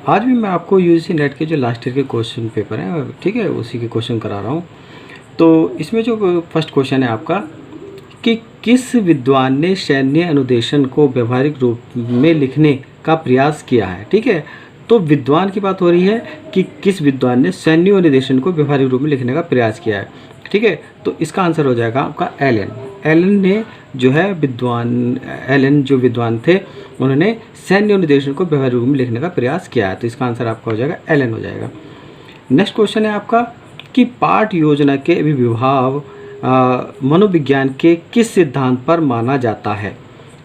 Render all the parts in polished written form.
आज भी मैं आपको यूजीसी नेट के जो लास्ट ईयर के क्वेश्चन पेपर हैं, ठीक है, उसी के क्वेश्चन करा रहा हूँ। तो इसमें जो फर्स्ट क्वेश्चन है आपका कि किस विद्वान ने सैन्य अनुदेशन को व्यवहारिक रूप में लिखने का प्रयास किया है, ठीक है। तो विद्वान की बात हो रही है कि किस विद्वान ने सैन्य अनुदेशन को व्यवहारिक रूप में लिखने का प्रयास किया है, ठीक है। तो इसका आंसर हो जाएगा आपका एलन। एलन ने जो है एलन जो विद्वान थे, उन्होंने सैन्य अनुदेशन को व्यवहारिक रूप में लिखने का प्रयास किया है। तो इसका आंसर आपका हो जाएगा एलन हो जाएगा। नेक्स्ट क्वेश्चन है आपका कि पाठ योजना के अभिविभाव मनोविज्ञान के किस सिद्धांत पर माना जाता है।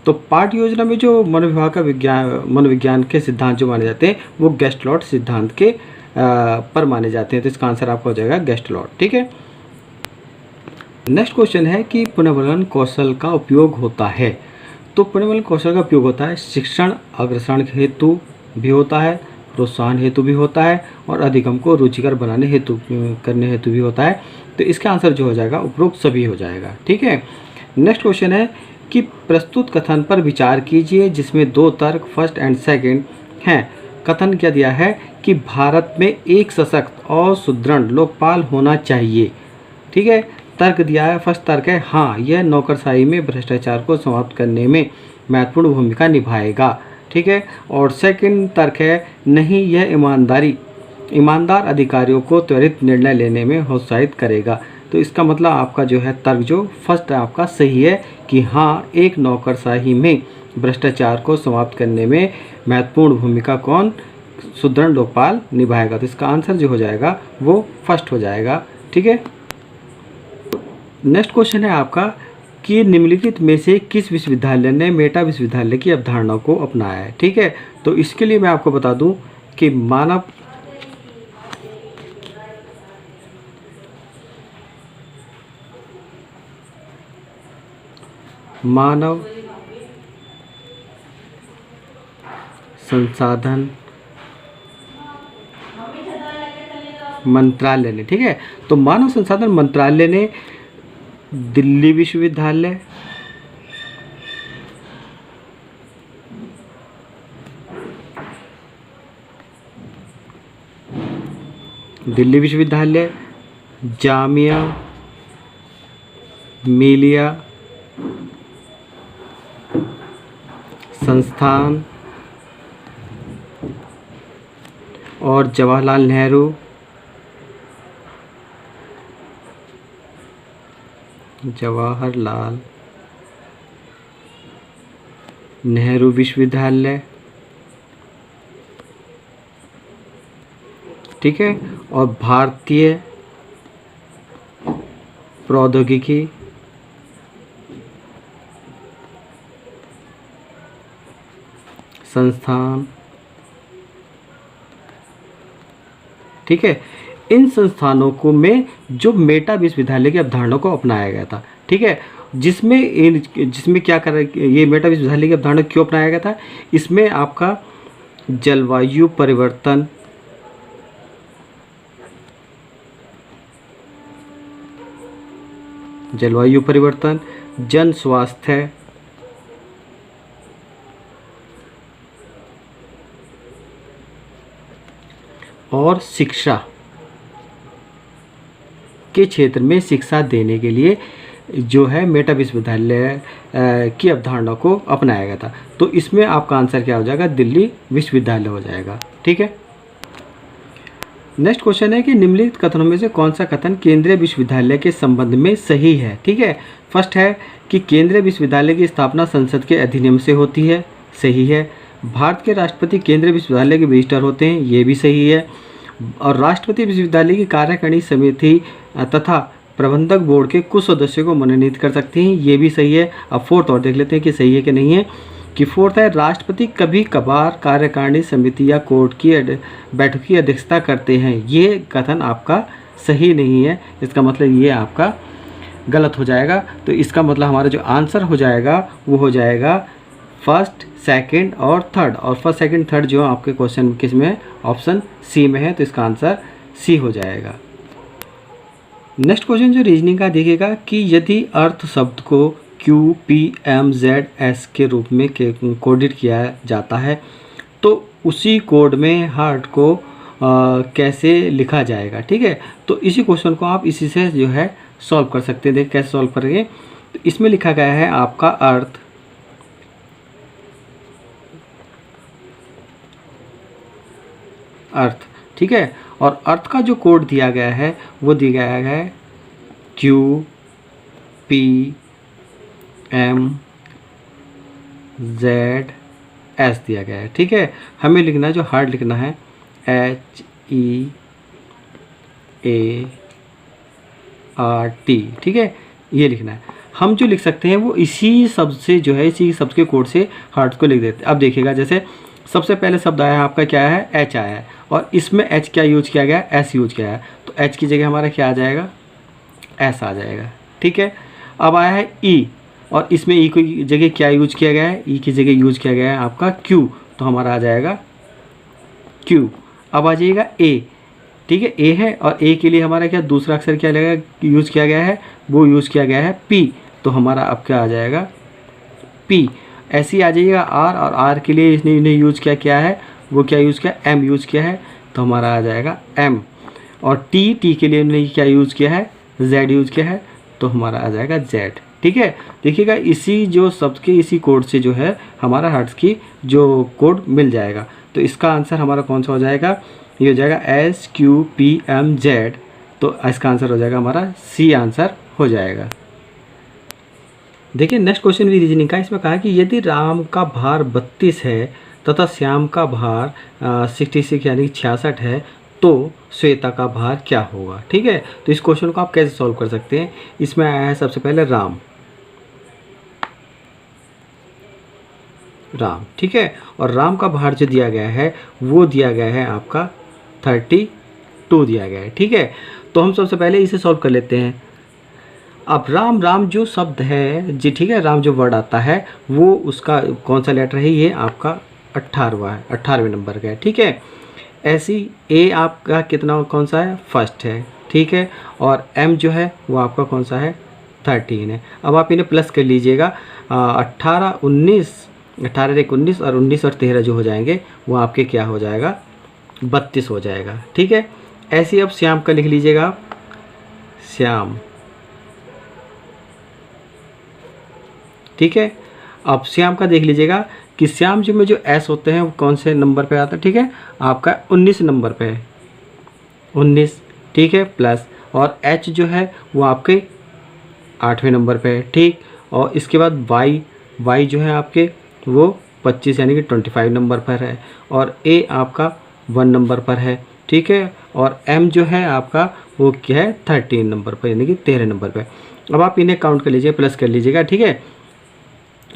तो पाठ योजना में जो मनोविज्ञान के सिद्धांत जो माने जाते हैं वो गेस्टलॉट सिद्धांत के पर माने जाते हैं। तो इसका आंसर आपका हो जाएगा गेस्टलॉट, ठीक है। नेक्स्ट क्वेश्चन है कि पुनर्वलन कौशल का उपयोग होता है। तो पुनर्वलन कौशल का उपयोग होता है शिक्षण अग्रसरण हेतु भी होता है, प्रोत्साहन हेतु भी होता है और अधिगम को रुचिकर बनाने हेतु भी होता है। तो इसका आंसर जो हो जाएगा उपरोक्त सभी हो जाएगा, ठीक है। नेक्स्ट क्वेश्चन है कि प्रस्तुत कथन पर विचार कीजिए जिसमें दो तर्क फर्स्ट एंड सेकंड हैं। कथन क्या दिया है कि भारत में एक सशक्त और सुदृढ़ लोकपाल होना चाहिए, ठीक है। तर्क दिया है, फर्स्ट तर्क है हाँ, यह नौकरशाही में भ्रष्टाचार को समाप्त करने में महत्वपूर्ण भूमिका निभाएगा, ठीक है। और सेकंड तर्क है नहीं, यह ईमानदार अधिकारियों को त्वरित निर्णय लेने में प्रोत्साहित करेगा। तो इसका मतलब आपका जो है तर्क जो फर्स्ट आपका सही है कि हाँ, एक नौकरशाही में भ्रष्टाचार को समाप्त करने में महत्वपूर्ण भूमिका कौन, सुदृढ़ लोकपाल निभाएगा। तो इसका आंसर जो हो जाएगा वो फर्स्ट हो जाएगा, ठीक है। नेक्स्ट क्वेश्चन है आपका कि निम्नलिखित में से किस विश्वविद्यालय ने मेटा विश्वविद्यालय की अवधारणा को अपनाया है, ठीक है। तो इसके लिए मैं आपको बता दूं कि मानव संसाधन मंत्रालय ने, ठीक है। तो मानव संसाधन मंत्रालय ने दिल्ली विश्वविद्यालय, जामिया मिलिया संस्थान और जवाहरलाल नेहरू विश्वविद्यालय, ठीक है। और भारतीय प्रौद्योगिकी संस्थान, ठीक है। इन संस्थानों को में जो मेटा विश्वविद्यालय की अवधारणा को अपनाया गया था, ठीक है। जिसमें क्या कर रहे, ये मेटा विश्वविद्यालय की अवधारणा क्यों अपनाया गया था, इसमें आपका जलवायु परिवर्तन, जन स्वास्थ्य और शिक्षा के क्षेत्र में शिक्षा देने के लिए जो है मेटा विश्वविद्यालय की अवधारणा को अपनाया गया था। तो इसमें आपका आंसर क्या हो जाएगा, दिल्ली विश्वविद्यालय हो जाएगा, ठीक है। नेक्स्ट क्वेश्चन है कि निम्नलिखित कथनों में से कौन सा कथन केंद्रीय विश्वविद्यालय के संबंध में सही है, ठीक है। फर्स्ट है कि केंद्रीय विश्वविद्यालय की स्थापना संसद के अधिनियम से होती है, सही है। भारत के राष्ट्रपति केंद्रीय विश्वविद्यालय के रजिस्ट्रार होते हैं, ये भी सही है। और राष्ट्रपति विश्वविद्यालय की कार्यकारिणी समिति तथा प्रबंधक बोर्ड के कुछ सदस्यों को मनोनीत कर सकते हैं, ये भी सही है। अब फोर्थ और देख लेते हैं कि सही है कि नहीं है। कि फोर्थ है राष्ट्रपति कभी कभार कार्यकारिणी समिति या कोर्ट की बैठक की अध्यक्षता करते हैं, ये कथन आपका सही नहीं है। इसका मतलब ये आपका गलत हो जाएगा। तो इसका मतलब हमारा जो आंसर हो जाएगा वो हो जाएगा फर्स्ट, सेकंड और थर्ड। और फर्स्ट, सेकंड, थर्ड जो आपके क्वेश्चन किस में है, ऑप्शन सी में है। तो इसका आंसर सी हो जाएगा। नेक्स्ट क्वेश्चन जो रीजनिंग का देखिएगा कि यदि अर्थ शब्द को QPMZS के रूप में कोडित किया जाता है तो उसी कोड में हार्ट को कैसे लिखा जाएगा। ठीक है, तो इसी क्वेश्चन को आप इसी से जो है सॉल्व कर सकते हैं। देखिए कैसे सॉल्व करेंगे। तो इसमें लिखा गया है आपका अर्थ, अर्थ, ठीक है, और अर्थ का जो कोड दिया गया है वो दिया गया है Q P M Z S दिया गया है। ठीक है, हमें लिखना है, जो हार्ट लिखना है HEART, ठीक है, ये लिखना है। हम जो लिख सकते हैं वो इसी शब्द से जो है, इसी शब्द के कोड से हार्ट को लिख देते हैं। अब देखिएगा, जैसे सबसे पहले शब्द आया है आपका क्या है, H आया है, और इसमें H क्या यूज किया गया है, S यूज किया है, तो H की जगह हमारा क्या आ जाएगा, S आ जाएगा। ठीक है, अब आया है E, और इसमें E की जगह क्या यूज किया गया है, E की जगह यूज किया गया है आपका Q, तो हमारा आ जाएगा Q। अब आ जाइएगा A, ठीक है, A है, और A के लिए हमारा क्या दूसरा अक्षर क्या लगेगा, यूज किया गया है, वो यूज किया गया है P, तो हमारा अब क्या आ जाएगा P। ऐसे ही आ जाइएगा R, और R के लिए इसने इन्हें यूज क्या है, वो क्या यूज किया, M यूज किया है, तो हमारा आ जाएगा M। और T के लिए इन्होंने क्या यूज किया है, Z यूज किया है, तो हमारा आ जाएगा Z। ठीक है, देखिएगा इसी जो शब्द के इसी कोड से जो है हमारा हर्ट्ज की जो कोड मिल जाएगा। तो इसका आंसर हमारा कौन सा हो जाएगा, ये हो जाएगा SQPMZ, तो इसका आंसर हो जाएगा हमारा C आंसर हो जाएगा। देखिए नेक्स्ट क्वेश्चन भी रीजनिंग का, इसमें कहा है कि यदि राम का भार 32 है तथा श्याम का भार 66 यानी 66 है, तो श्वेता का भार क्या होगा। ठीक है, तो इस क्वेश्चन को आप कैसे सॉल्व कर सकते हैं। इसमें आया है सबसे पहले राम, ठीक है, और राम का भार जो दिया गया है वो दिया गया है आपका 32 दिया गया है। ठीक है, तो हम सबसे पहले इसे सॉल्व कर लेते हैं। अब राम जो शब्द है जी, ठीक है, राम जो वर्ड आता है वो उसका कौन सा लेटर है, ये आपका 18वां है, 18वें नंबर का है। ठीक है, ऐसी A आपका कितना कौन सा है, फर्स्ट है। ठीक है, और M जो है वो आपका कौन सा है, 13 है। अब आप इन्हें प्लस कर लीजिएगा, 18 19, 18 एक 19, और 19 और 13 जो हो जाएंगे वो आपके क्या हो जाएगा, 32 हो जाएगा। ठीक है, ऐसे ही अब श्याम का लिख लीजिएगा आप, श्याम। ठीक है, अब श्याम का देख लीजिएगा कि श्याम जी में जो S होते हैं वो कौन से नंबर पे आता है। ठीक है, आपका 19 नंबर पे है, 19। ठीक है, प्लस, और H जो है वो आपके 8वें नंबर पे है। ठीक, और इसके बाद Y जो है आपके वो 25 यानी कि 25 नंबर पर है, और A आपका 1 नंबर पर है। ठीक है, और M जो है आपका वो क्या है, 13 नंबर पर यानी कि 13 नंबर पर। अब आप इन्हें काउंट कर लीजिए, प्लस कर लीजिएगा। ठीक है,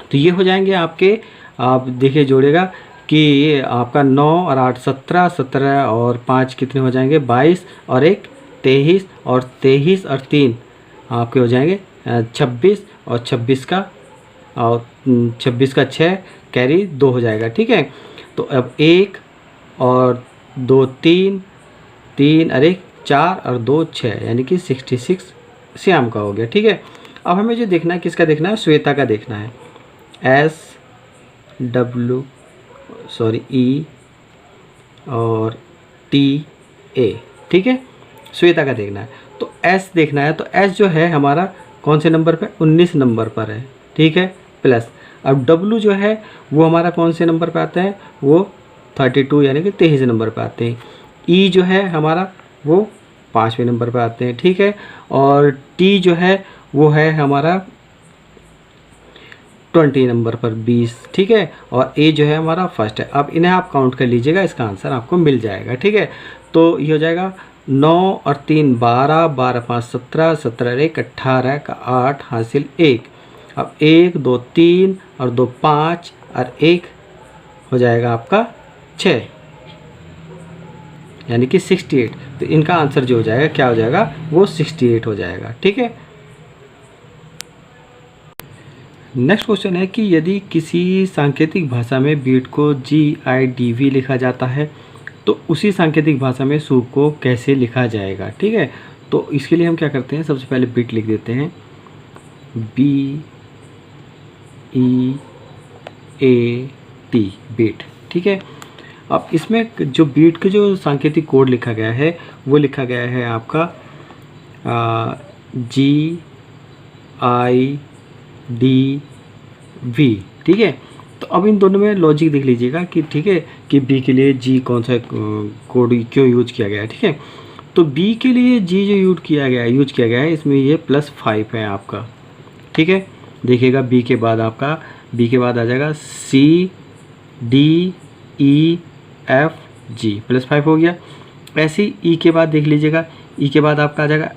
तो ये हो जाएंगे आपके, आप देखिए जोड़ेगा कि ये आपका 9 और 8 17, 17 और 5 कितने हो जाएंगे, 22, और 1 23, और 23 और 3 आपके हो जाएंगे 26, और 26 का 6 कैरी 2 हो जाएगा। ठीक है, तो अब 1 और 2 3, 3 और 1 4 और 2 6 यानी कि 66 श्याम का हो गया। ठीक है, अब हमें जो देखना है, किसका देखना है, श्वेता का देखना है, E और TA। ठीक है, श्वेता का देखना है, तो S देखना है, तो S जो है हमारा कौन से नंबर पे, 19 नंबर पर है। ठीक है, प्लस, अब W जो है वो हमारा कौन से नंबर पे आता है, वो 32 यानी कि 23 नंबर पे आते हैं। E जो है हमारा वो 5वें नंबर पे आते हैं। ठीक है, और T जो है वो है हमारा 20 नंबर पर 20। ठीक है, और A जो है हमारा फर्स्ट है। अब इन्हें आप काउंट कर लीजिएगा, इसका आंसर आपको मिल जाएगा। ठीक है, तो ये हो जाएगा 9 और 3 12, 12 5 17, 17 1 18 का 8 हासिल 1। अब 1 2 3 और 2 5 और 1 हो जाएगा आपका 6 यानी कि 68। तो इनका आंसर जो हो जाएगा क्या हो जाएगा, वो 68 हो जाएगा। ठीक है, नेक्स्ट क्वेश्चन है कि यदि किसी सांकेतिक भाषा में बीट को GIDV लिखा जाता है तो उसी सांकेतिक भाषा में सूप को कैसे लिखा जाएगा। ठीक है, तो इसके लिए हम क्या करते हैं, सबसे पहले बीट लिख देते हैं, BEAT, बीट। ठीक है, अब इसमें जो बीट के जो सांकेतिक कोड लिखा गया है वो लिखा गया है आपका GIDV, ठीक है। तो अब इन दोनों में लॉजिक देख लीजिएगा कि ठीक है कि बी के लिए जी कौन सा कोड क्यों यूज किया गया है, ठीक है। तो बी के लिए जी जो यूज किया गया है इसमें ये +5 है आपका, ठीक है। देखिएगा बी के बाद आ जाएगा CDEFG +5 हो गया। ऐसे ही ई के बाद देख लीजिएगा, ई के बाद आपका आ जाएगा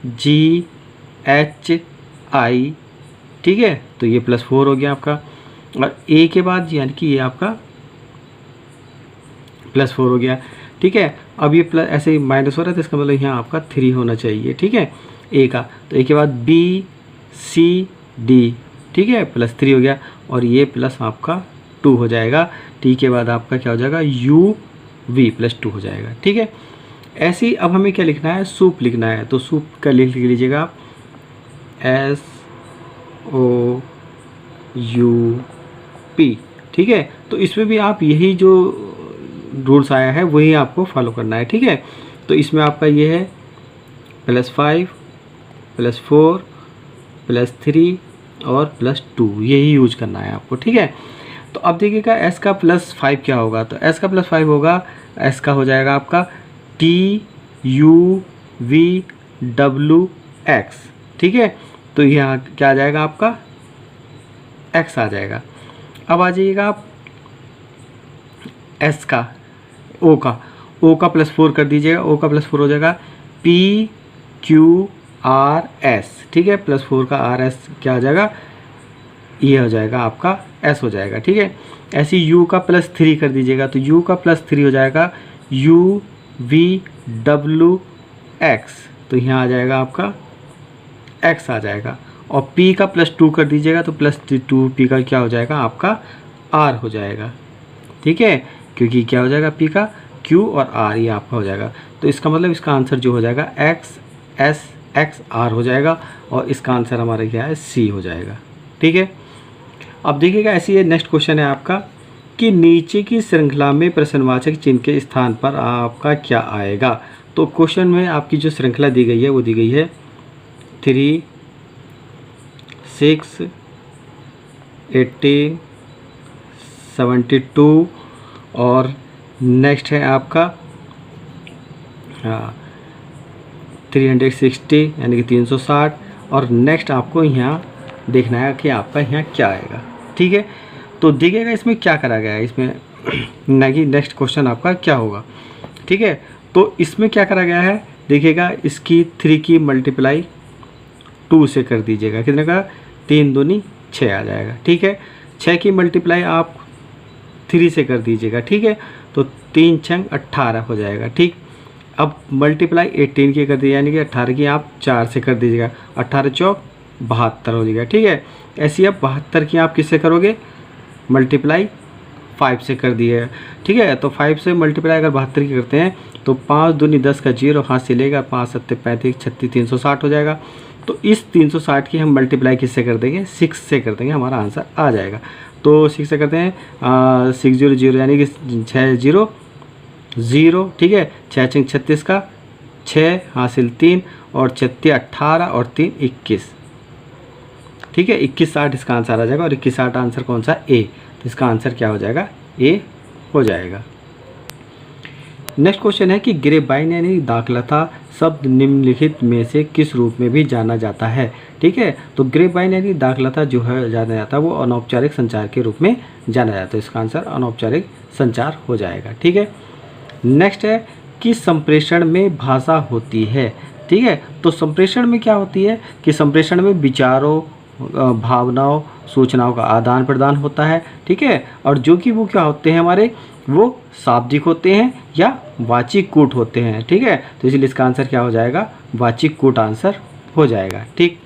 FGHI, ठीक है। तो ये +4 हो गया आपका। और ए के बाद यानी कि ये आपका +4 हो गया, ठीक है। अब ये प्लस ऐसे माइनस हो रहा है तो इसका मतलब यहाँ आपका 3 होना चाहिए, ठीक है, ए का। तो ए के बाद BCD, ठीक है, +3 हो गया। और ये प्लस आपका 2 हो जाएगा। टी के बाद आपका क्या हो जाएगा UV +2 हो जाएगा, ठीक है। ऐसे ही अब हमें क्या लिखना है, सूप लिखना है। तो सूप का लिख लीजिएगा आप SOUP, ठीक है। तो इसमें भी आप यही जो रूल्स आया है वही आपको फॉलो करना है, ठीक है। तो इसमें आपका ये है +5 +4 +3 और +2, यही यूज करना है आपको, ठीक है। तो अब देखिएगा एस का +5 क्या होगा। तो एस का +5 होगा, एस का हो जाएगा आपका TUVWX, ठीक है। तो यहाँ क्या आ जाएगा आपका x आ जाएगा। अब आ जाइएगा आप एस का, ओ का +4 कर दीजिएगा, ओ का +4 हो जाएगा PQRS, ठीक है। +4 का RS क्या हो जाएगा, ये हो जाएगा आपका S हो जाएगा, ठीक है। ऐसे U का +3 कर दीजिएगा, तो U का +3 हो जाएगा UVWX, तो यहाँ आ जाएगा आपका X आ जाएगा। और P का +2 कर दीजिएगा, तो +2 P का क्या हो जाएगा आपका R हो जाएगा, ठीक है। क्योंकि क्या हो जाएगा P का Q और R ये आपका हो जाएगा। तो इसका मतलब इसका आंसर जो हो जाएगा XSXR हो जाएगा। और इसका आंसर हमारा क्या है, C हो जाएगा, ठीक है। अब देखिएगा ऐसे ये नेक्स्ट क्वेश्चन है आपका कि नीचे की श्रृंखला में प्रश्नवाचक चिन्ह के स्थान पर आपका क्या आएगा। तो क्वेश्चन में आपकी जो श्रृंखला दी गई है वो दी गई है 3, 6, 18, 72 और नेक्स्ट है आपका 360 यानी कि 360। और नेक्स्ट आपको यहाँ देखना है कि आपका यहाँ क्या आएगा, ठीक है। तो देखिएगा इसमें क्या करा गया है, इसमें ना कि नेक्स्ट क्वेश्चन आपका क्या होगा, ठीक है। तो इसमें क्या करा गया है, देखिएगा इसकी 3 की मल्टीप्लाई 2 से कर दीजिएगा, कितने का 3 दूनी 6 आ जाएगा, ठीक है। 6 की मल्टीप्लाई आप 3 से कर दीजिएगा, ठीक है। तो 3 6 18 हो जाएगा, ठीक। अब मल्टीप्लाई 18 की कर दीजिए यानी कि 18 की आप 4 से कर दीजिएगा, 18 चौक 72 हो जाएगा, ठीक है। ऐसी अब 72 की आप किससे करोगे, मल्टीप्लाई 5 से कर दिए, ठीक है। तो 5 से मल्टीप्लाई अगर 72 की करते हैं तो 5 दूनी 10 का 0 हाथ से लेगा, 5 7 35 36 360 हो जाएगा। तो इस 360 की हम मल्टीप्लाई किससे कर देंगे, 6 से कर देंगे, हमारा आंसर आ जाएगा। तो 6 से करते हैं 6 0 0 यानी कि 6 0 0, ठीक है। 6 6 36 का 6 हासिल 3 और 36 18 और 3 21, ठीक है। 21 60 इसका आंसर आ जाएगा। और 21 60 आंसर कौन सा, ए। तो इसका आंसर क्या हो जाएगा, ए हो जाएगा। नेक्स्ट क्वेश्चन है कि ग्रेपवाइन यानी दाखलता शब्द निम्नलिखित में से किस रूप में भी जाना जाता है, ठीक है। तो ग्रेपवाइन यानी दाखलता जो है जाना जाता है वो अनौपचारिक संचार के रूप में जाना जाता है। इसका आंसर अनौपचारिक संचार हो जाएगा, ठीक है। नेक्स्ट है कि संप्रेषण में भाषा होती है, ठीक है। तो संप्रेषण में क्या होती है कि संप्रेषण में विचारों, भावनाओं, सूचनाओं का आदान प्रदान होता है, ठीक है। और जो कि वो क्या होते हैं हमारे, वो शाब्दिक होते हैं या वाचिक कूट होते हैं, ठीक है। तो इसलिए इसका आंसर क्या हो जाएगा, वाचिक कूट आंसर हो जाएगा, ठीक।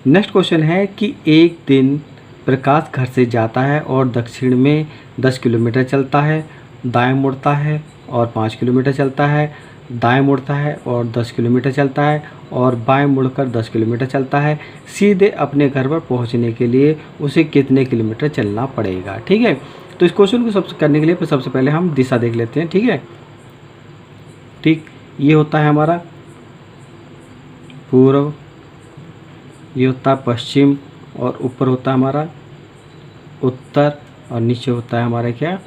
नेक्स्ट क्वेश्चन है कि एक दिन प्रकाश घर से जाता है और दक्षिण में 10 किलोमीटर चलता है, दाएं मुड़ता है और 5 किलोमीटर चलता है, दाएं मुड़ता है और 10 किलोमीटर चलता है और बाएं मुड़कर 10 किलोमीटर चलता है। सीधे अपने घर पर पहुंचने के लिए उसे कितने किलोमीटर चलना पड़ेगा, ठीक है। तो इस क्वेश्चन को सबसे करने के लिए सबसे पहले हम दिशा देख लेते हैं। ठीक है, ठीक, ये होता है हमारा पूर्व, ये होता है पश्चिम, और ऊपर होता है हमारा उत्तर, और नीचे होता है हमारा क्या,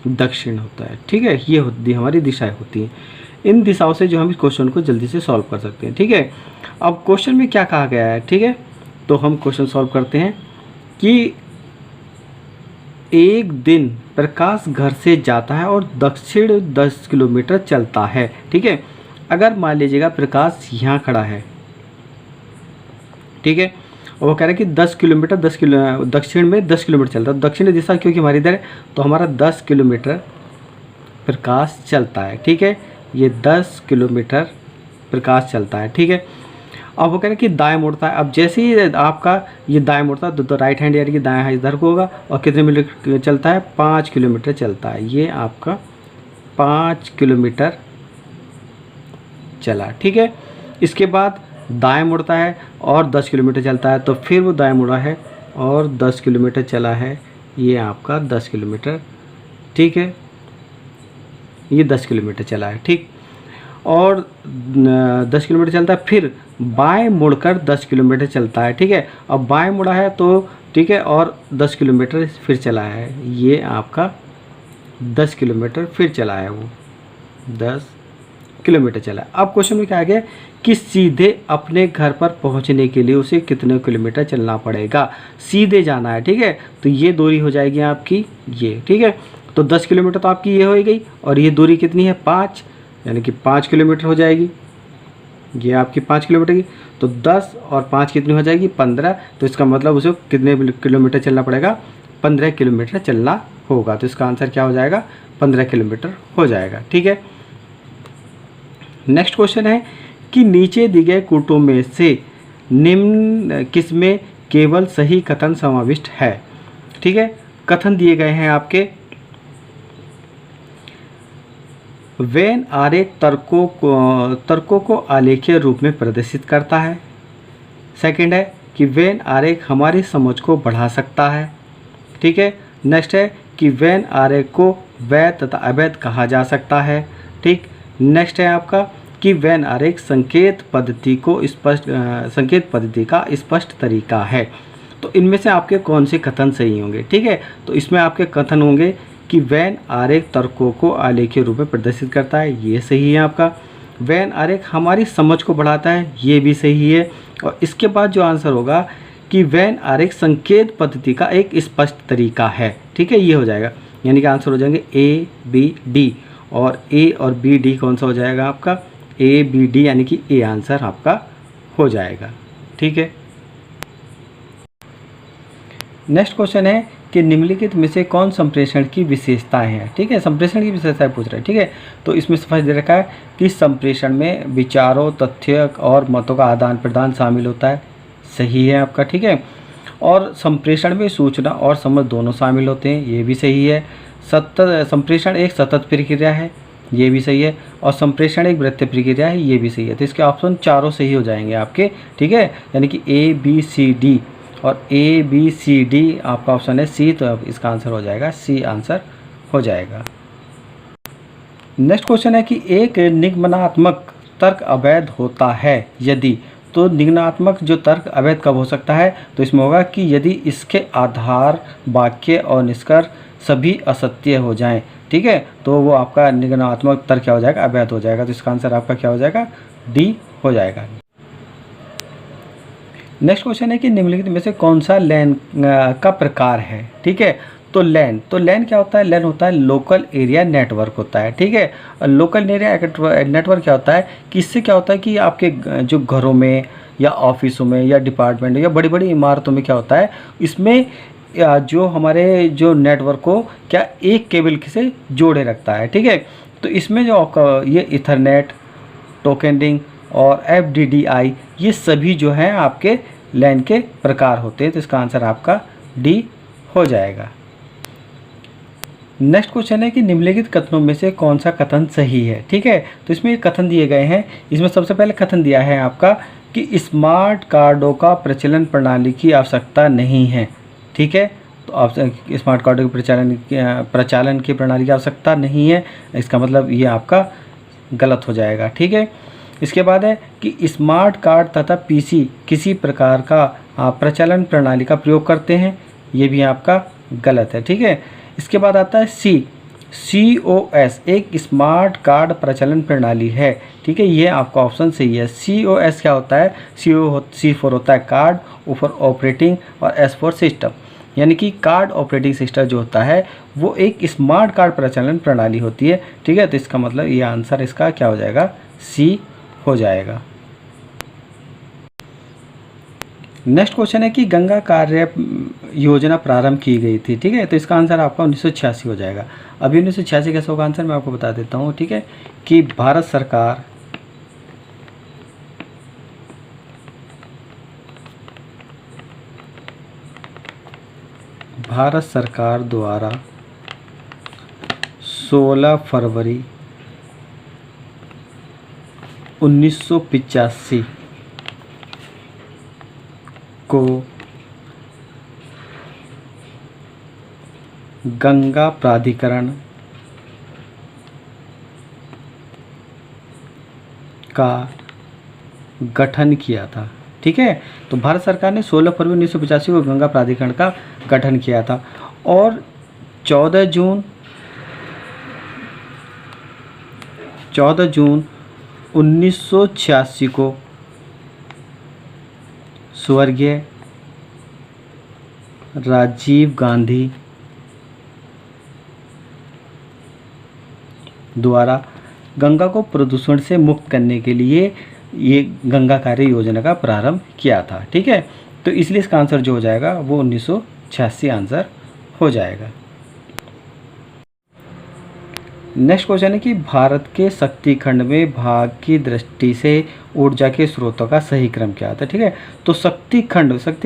दक्षिण होता है। ठीक है, ये होती हमारी दिशाएं होती हैं। इन दिशाओं से जो हम इस क्वेश्चन को जल्दी से सॉल्व कर सकते हैं। ठीक है, अब क्वेश्चन में क्या कहा गया है, ठीक है, तो हम क्वेश्चन सॉल्व करते हैं कि एक दिन प्रकाश घर से जाता है और दक्षिण 10 किलोमीटर चलता है। ठीक है, अगर मान लीजिएगा प्रकाश यहाँ खड़ा है, ठीक है, और वो कह रहा है कि 10 किलोमीटर दक्षिण में 10 किलोमीटर चलता है। दक्षिणी दिशा क्योंकि हमारी इधर है, तो हमारा 10 किलोमीटर प्रकाश चलता है। ठीक है, ये 10 किलोमीटर प्रकाश चलता है। ठीक है, अब वो कह रहे हैं कि दाएं मुड़ता है। अब जैसे ही आपका ये दाएं मुड़ता है तो राइट हैंड यानी कि दाएं हाथ इधर को होगा, और कितने मीटर चलता है, 5 किलोमीटर चलता है। ये आपका 5 किलोमीटर चला। ठीक है, इसके बाद दाएं मुड़ता है और 10 किलोमीटर चलता है, तो फिर वो दाएं मुड़ा है और 10 किलोमीटर चला है। ये आपका 10 किलोमीटर, ठीक है, ये 10 किलोमीटर चला है। ठीक, और 10 किलोमीटर चलता है, फिर बाएं मुड़कर 10 किलोमीटर चलता है। ठीक है, अब बाएं मुड़ा है तो ठीक है, और 10 किलोमीटर फिर चला है। ये आपका 10 किलोमीटर फिर चला है, वो 10 किलोमीटर चला है। अब क्वेश्चन में क्या आ गया कि सीधे अपने घर पर पहुंचने के लिए उसे कितने किलोमीटर चलना पड़ेगा। सीधे जाना है, ठीक है, तो ये दूरी हो जाएगी आपकी ये। ठीक है, तो 10 किलोमीटर तो आपकी ये हो गई, और ये दूरी कितनी है, 5, यानी कि 5 किलोमीटर हो जाएगी। ये आपकी 5 किलोमीटर की, तो 10 और 5 कितनी हो जाएगी, 15। तो इसका मतलब उसे कितने किलोमीटर चलना पड़ेगा, 15 किलोमीटर चलना होगा। तो इसका आंसर क्या हो जाएगा, 15 किलोमीटर हो जाएगा। ठीक है, नेक्स्ट क्वेश्चन है कि नीचे दिए गए कूटों में से निम्न किसमें केवल सही कथन समाविष्ट है। ठीक है, कथन दिए गए हैं आपके, वेन आरेख तर्कों को आलेखीय रूप में प्रदर्शित करता है। सेकंड है कि वेन आरेख हमारी समझ को बढ़ा सकता है। ठीक है, नेक्स्ट है कि वेन आरेख को वैध तथा अवैध कहा जा सकता है। ठीक, नेक्स्ट है आपका कि वेन आरेख संकेत पद्धति का स्पष्ट तरीका है। तो इनमें से आपके कौन से कथन सही होंगे। ठीक है, तो इसमें आपके कथन होंगे कि वेन आरेख तर्कों को आलेखीय रूप में प्रदर्शित करता है, ये सही है आपका। वेन आरेख हमारी समझ को बढ़ाता है, ये भी सही है। और इसके बाद जो आंसर होगा कि वेन आरेख संकेत पद्धति का एक स्पष्ट तरीका है। ठीक है, ये हो जाएगा, यानी कि आंसर हो जाएंगे ए, बी, डी, और ए और बी, डी कौन सा हो जाएगा आपका, ए, बी, डी, यानी कि ए आंसर आपका हो जाएगा। ठीक है, नेक्स्ट क्वेश्चन है कि निम्नलिखित में से कौन संप्रेषण की विशेषताएं हैं। ठीक है, संप्रेषण की विशेषताएं पूछ रहे हैं। ठीक है, तो इसमें स्पष्ट दे रखा है कि संप्रेषण में विचारों, तथ्य और मतों का आदान प्रदान शामिल होता है, सही है आपका। ठीक है, और संप्रेषण में सूचना और समझ दोनों शामिल होते हैं, ये भी सही है। संप्रेषण एक सतत प्रक्रिया है, ये भी सही है। और संप्रेषण एक वृत्तीय प्रक्रिया है, ये भी सही है। तो इसके ऑप्शन चारों सही हो जाएंगे आपके। ठीक है, यानी कि ए, बी, सी, डी, और ए, बी, सी, डी आपका ऑप्शन है सी, तो अब इसका आंसर हो जाएगा सी आंसर हो जाएगा। नेक्स्ट क्वेश्चन है कि एक निगमनात्मक तर्क अवैध होता है यदि, तो निगमनात्मक जो तर्क अवैध कब हो सकता है, तो इसमें होगा कि यदि इसके आधार, वाक्य और निष्कर्ष सभी असत्य हो जाएं। ठीक है, तो वो आपका निगमनात्मक तर्क क्या हो जाएगा, अवैध हो जाएगा। तो इसका आंसर आपका क्या हो जाएगा, डी हो जाएगा। नेक्स्ट क्वेश्चन है कि निम्नलिखित में से कौन सा लैन का प्रकार है। ठीक है, तो लैन क्या होता है, लैन होता है लोकल एरिया नेटवर्क होता है। ठीक है, लोकल एरिया नेटवर्क क्या होता है कि इससे क्या होता है कि आपके जो घरों में या ऑफिसों में या डिपार्टमेंट या बड़ी बड़ी इमारतों में क्या होता है, इसमें जो हमारे जो नेटवर्क को क्या एक केबल से जोड़े रखता है। ठीक है, तो इसमें जो आपका ये इथरनेट, टोकन रिंग और FDDI ये सभी जो हैं आपके लैन के प्रकार होते हैं। तो इसका आंसर आपका डी हो जाएगा। नेक्स्ट क्वेश्चन है कि निम्नलिखित कथनों में से कौन सा कथन सही है। ठीक है, तो इसमें कथन दिए गए हैं। इसमें सबसे पहले कथन दिया है आपका कि स्मार्ट कार्डों का प्रचलन प्रणाली की आवश्यकता नहीं है। ठीक है, तो आप स्मार्ट कार्ड के प्रचालन की प्रणाली की आवश्यकता नहीं है, इसका मतलब ये आपका गलत हो जाएगा। ठीक है, इसके बाद है कि स्मार्ट कार्ड तथा पीसी किसी प्रकार का प्रचालन प्रणाली का प्रयोग करते हैं, ये भी आपका गलत है। ठीक है, इसके बाद आता है COS एक स्मार्ट कार्ड प्रचालन प्रणाली है। ठीक है, ये आपका ऑप्शन सही है। COS क्या होता है? C फॉर होता है कार्ड, O फॉर ऑपरेटिंग और S फॉर सिस्टम, यानी कि कार्ड ऑपरेटिंग सिस्टम जो होता है वो एक स्मार्ट कार्ड प्रचालन प्रणाली होती है। ठीक है, तो इसका मतलब ये आंसर इसका क्या हो जाएगा? C हो जाएगा। नेक्स्ट क्वेश्चन है कि गंगा कार्य योजना प्रारंभ की गई थी। ठीक है, तो इसका आंसर आपका 1986 हो जाएगा। अभी 1986 कैसे होगा आंसर मैं आपको बता देता हूँ। ठीक है, कि भारत सरकार द्वारा 16 फरवरी 1985 को गंगा प्राधिकरण का गठन किया था। ठीक है, तो भारत सरकार ने 16 फरवरी 1985 को गंगा प्राधिकरण का गठन किया था और 14 जून 1986 को स्वर्गीय राजीव गांधी द्वारा गंगा को प्रदूषण से मुक्त करने के लिए ये गंगा कार्य योजना का प्रारंभ किया था। ठीक है, तो इसलिए इसका आंसर जो हो जाएगा वो 1986 आंसर हो जाएगा। नेक्स्ट क्वेश्चन है कि भारत के शक्ति खंड में भाग की दृष्टि से ऊर्जा के स्रोतों का सही क्रम क्या आता है? ठीक है, तो शक्ति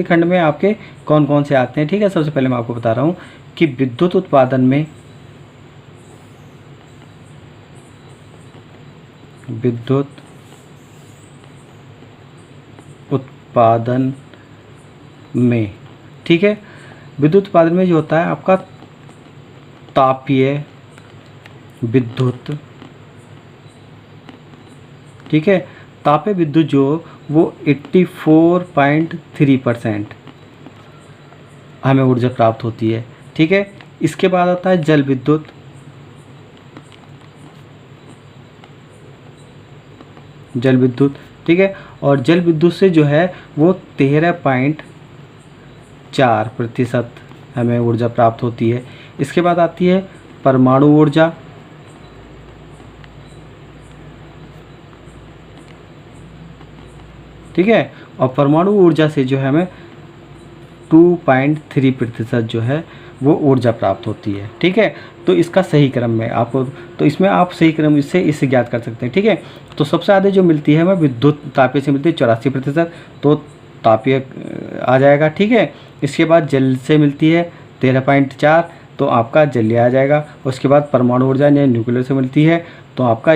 खंड में आपके कौन कौन से आते हैं? ठीक है, सबसे पहले मैं आपको बता रहा हूँ कि विद्युत उत्पादन में ठीक है, विद्युत उत्पादन में जो होता है आपका तापीय विद्युत। ठीक है, तापीय विद्युत जो वो 84.3% हमें ऊर्जा प्राप्त होती है। ठीक है, इसके बाद आता है जल विद्युत। ठीक है, और जल विद्युत से जो है वो 13.4% हमें ऊर्जा प्राप्त होती है। इसके बाद आती है परमाणु ऊर्जा। ठीक है, और परमाणु ऊर्जा से जो है हमें 2.3% जो है वो ऊर्जा प्राप्त होती है। ठीक है, तो इसका सही क्रम में आपको, तो इसमें आप सही क्रम इससे इसे ज्ञात कर सकते हैं। ठीक है, तो सबसे ज़्यादा जो मिलती है हमें विद्युत तापीय से मिलती है 84%, तो तापीय आ जाएगा। ठीक है, इसके बाद जल से मिलती है 13.4, तो आपका जलीय आ जाएगा। उसके बाद परमाणु ऊर्जा या न्यूक्लियर से मिलती है तो आपका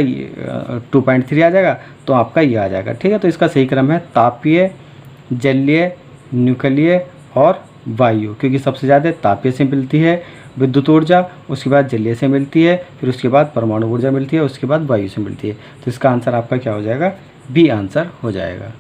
2.3 आ जाएगा, तो आपका ये आ जाएगा। ठीक है, तो इसका सही क्रम है तापीय, जलीय, न्यूक्लियर और वायु, क्योंकि सबसे ज़्यादा तापीय से मिलती है विद्युत ऊर्जा, उसके बाद जलीय से मिलती है, फिर उसके बाद परमाणु ऊर्जा मिलती है, उसके बाद वायु से मिलती है। तो इसका आंसर आपका क्या हो जाएगा? बी आंसर हो जाएगा।